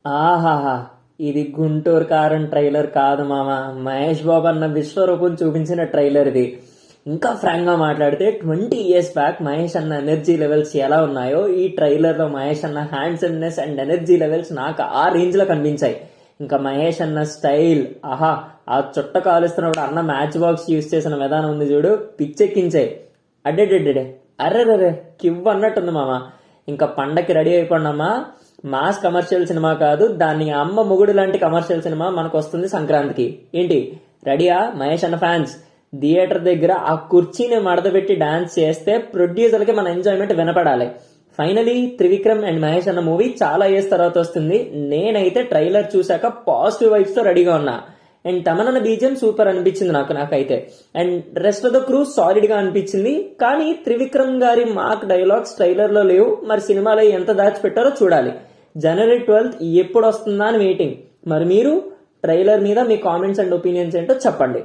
ఆహాహా! ఇది 'గుంటూరు కారం' ట్రైలర్ కాదు మామ. మహేష్ బాబు అన్న విశ్వరూపం చూపించిన ట్రైలర్ ఇది. ఇంకా ఫ్రాంక్ గా మాట్లాడితే 20 ఇయర్స్ బ్యాక్ మహేష్ అన్న ఎనర్జీ లెవెల్స్ ఎలా ఉన్నాయో ఈ ట్రైలర్ లో మహేష్ అన్న హ్యాండ్సమ్నెస్ అండ్ ఎనర్జీ లెవెల్స్ నాకు ఆ రేంజ్ లో కనిపించాయి. ఇంకా మహేష్ అన్న స్టైల్, ఆహా, ఆ చుట్ట కాలుస్తున్నప్పుడు అన్న మ్యాచ్ బాక్స్ యూజ్ చేసిన విధానం ఉంది చూడు, పిచ్చెక్కించాయి. అడ్డెడెడ్డే, అర్రెర్రే, కివ్ అన్నట్టుంది మామ. ఇంకా పండక్కి రెడీ అయిపోండమ్మా. మాస్ కమర్షియల్ సినిమా కాదు, దాన్ని అమ్మ మొగుడు లాంటి కమర్షియల్ సినిమా మనకు వస్తుంది సంక్రాంతికి. ఏంటి రెడీయా మహేష్ అన్న ఫ్యాన్స్? థియేటర్ దగ్గర ఆ కుర్చీని మడతపెట్టి డాన్స్ చేస్తే ప్రొడ్యూసర్కి మన ఎంజాయ్మెంట్ వినపడాలి. ఫైనలీ త్రివిక్రమ్ అండ్ మహేష్ అన్న మూవీ చాలా ఇయర్స్ తర్వాత వస్తుంది. నేనైతే ట్రైలర్ చూశాక పాజిటివ్ వైబ్స్ తో రెడీగా ఉన్నా. అండ్ తమనన్న బీజియం సూపర్ అనిపించింది నాకైతే. And rest of the crew solid గా అనిపించింది. కానీ త్రివిక్రమ్ గారి మాక్ డైలాగ్స్ ట్రైలర్ లో లేవు. మరి సినిమాలో ఎంత దాచిపెట్టారో చూడాలి. జనవరి 12th ఎప్పుడు వస్తుందా అని వెయిటింగ్. మరి మీరు ట్రైలర్ మీద మీ కామెంట్స్ అండ్ ఒపీనియన్స్ ఏంటో చెప్పండి.